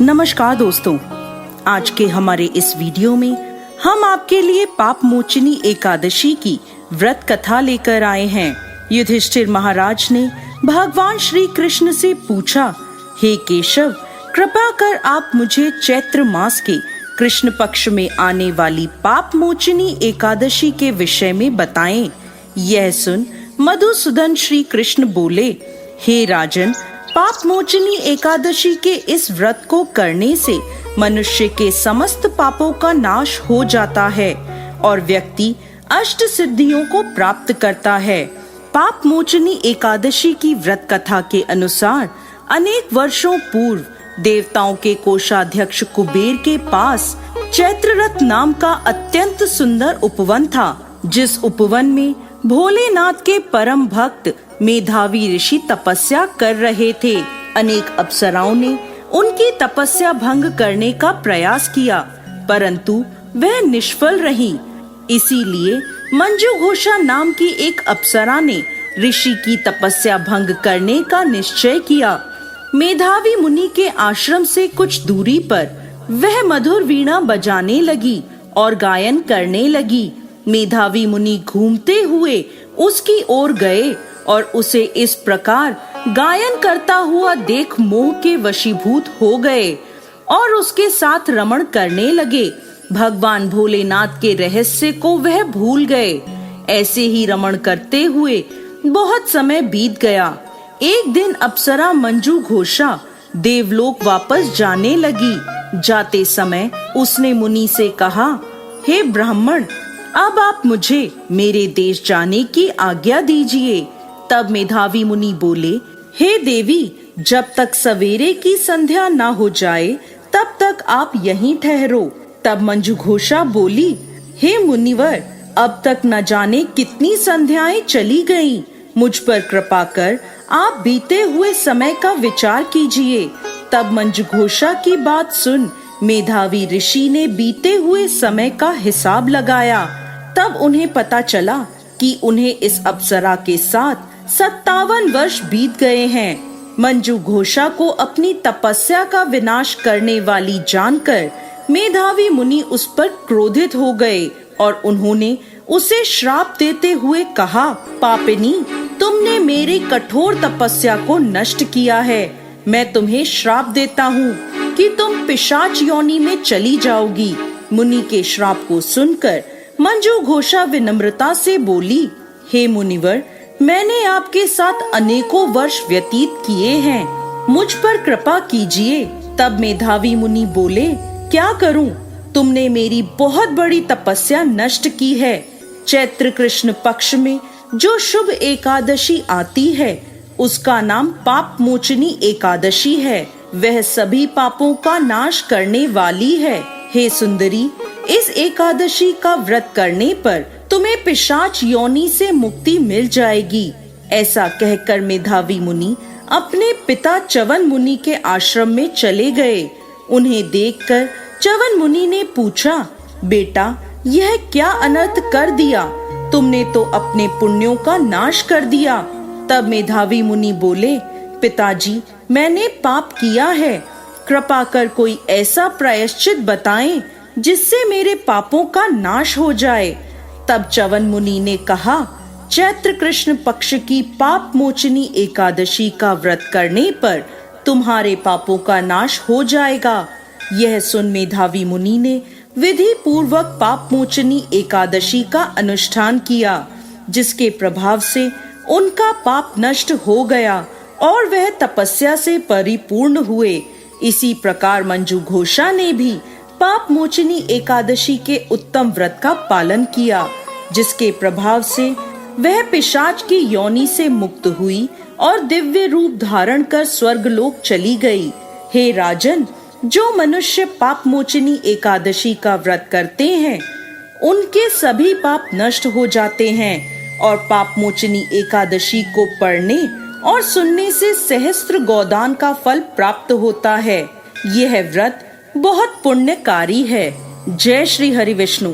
नमस्कार दोस्तों, आज के हमारे इस वीडियो में हम आपके लिए पाप मोचनी एकादशी की व्रत कथा लेकर आए हैं। युधिष्ठिर महाराज ने भगवान श्री कृष्ण से पूछा, हे केशव, कृपा कर आप मुझे चैत्र मास के कृष्ण पक्ष में आने वाली पाप मोचनी एकादशी के विषय में बताएं। यह सुन मधुसूदन श्री कृष्ण बोले, हे राजन, पाप मोचनी एकादशी के इस व्रत को करने से मनुष्य के समस्त पापों का नाश हो जाता है और व्यक्ति अष्ट सिद्धियों को प्राप्त करता है। पाप मोचनी एकादशी की व्रत कथा के अनुसार अनेक वर्षों पूर्व देवताओं के कोषाध्यक्ष कुबेर के पास चैत्ररथ नाम का अत्यंत सुंदर उपवन था, जिस उपवन में भोलेनाथ के परम भक्त मेधावी ऋषि तपस्या कर रहे थे। अनेक अप्सराओं ने उनकी तपस्या भंग करने का प्रयास किया, परंतु वह निष्फल रही। इसीलिए मंजू घोषा नाम की एक अप्सरा ने ऋषि की तपस्या भंग करने का निश्चय किया। मेधावी मुनि के आश्रम से कुछ दूरी पर वह मधुर वीणा बजाने लगी और गायन करने लगी। मेधावी मुनि घूमते हुए उसकी ओर गए और उसे इस प्रकार गायन करता हुआ देख मोह के वशीभूत हो गए और उसके साथ रमण करने लगे। भगवान भोलेनाथ के रहस्य को वह भूल गए। ऐसे ही रमण करते हुए बहुत समय बीत गया। एक दिन अप्सरा मंजू घोषा देवलोक वापस जाने लगी। जाते समय उसने मुनि से कहा, हे ब्राह्मण, अब आप मुझे मेरे देश जाने की आज्ञा दीजिए। तब मेधावी मुनि बोले, हे देवी, जब तक सवेरे की संध्या न हो जाए तब तक आप यहीं ठहरो। तब मंजू घोषा बोली, हे मुनिवर, अब तक न जाने कितनी संध्याएं चली गईं। मुझ पर कृपा कर आप बीते हुए समय का विचार कीजिए। तब मंजू घोषा की बात सुन मेधावी ऋषि ने बीते हुए समय का हिसाब लगाया। तब उन्हें पता चला कि उन्हें इस अप्सरा के साथ 57 वर्ष बीत गए हैं। मंजू घोषा को अपनी तपस्या का विनाश करने वाली जानकर मेधावी मुनि उस पर क्रोधित हो गए और उन्होंने उसे श्राप देते हुए कहा, पापिनी, तुमने मेरी कठोर तपस्या को नष्ट किया है। मैं तुम्हें श्राप देता हूँ कि तुम पिशाच योनि में चली जाओगी। मुनि के श्राप को सुनकर मंजू घोषा विनम्रता से बोली, हे मुनिवर, मैंने आपके साथ अनेकों वर्ष व्यतीत किए हैं, मुझ पर कृपा कीजिए। तब मेधावी मुनि बोले, क्या करूं? तुमने मेरी बहुत बड़ी तपस्या नष्ट की है। चैत्र कृष्ण पक्ष में जो शुभ एकादशी आती है उसका नाम पाप मोचनी एकादशी है। वह सभी पापों का नाश करने वाली है। हे सुंदरी, इस एकादशी का व्रत करने पर तुम्हें पिशाच योनि से मुक्ति मिल जाएगी। ऐसा कहकर मेधावी मुनि अपने पिता च्यवन मुनि के आश्रम में चले गए। उन्हें देखकर च्यवन मुनि ने पूछा, बेटा, यह क्या अनर्थ कर दिया? तुमने तो अपने पुण्यों का नाश कर दिया। तब मेधावी मुनि बोले, पिताजी, मैंने पाप किया है। कृपा कर कोई ऐसा प्रायश्चित बताएं जिससे मेरे पापों का नाश हो जाए। तब च्यवन मुनि ने कहा, चैत्र कृष्ण पक्ष की पाप मोचनी एकादशी का व्रत करने पर तुम्हारे पापों का नाश हो जाएगा। यह सुन मेधावी मुनि ने विधि पूर्वक पाप मोचनी एकादशी का अनुष्ठान किया, जिसके प्रभाव से उनका पाप नष्ट हो गया और वह तपस्या से परिपूर्ण हुए। इसी प्रकार मंजू घोषा ने भी पाप मोचनी एकादशी के उत्तम व्रत का पालन किया, जिसके प्रभाव से वह पिशाच की योनि से मुक्त हुई और दिव्य रूप धारण कर स्वर्गलोक चली गई। हे राजन, जो मनुष्य पाप मोचनी एकादशी का व्रत करते हैं उनके सभी पाप नष्ट हो जाते हैं और पाप मोचनी एकादशी को पढ़ने और सुनने से सहस्त्र गोदान का फल प्राप्त होता है। यह व्रत बहुत पुण्यकारी है। जय श्री हरि विष्णु।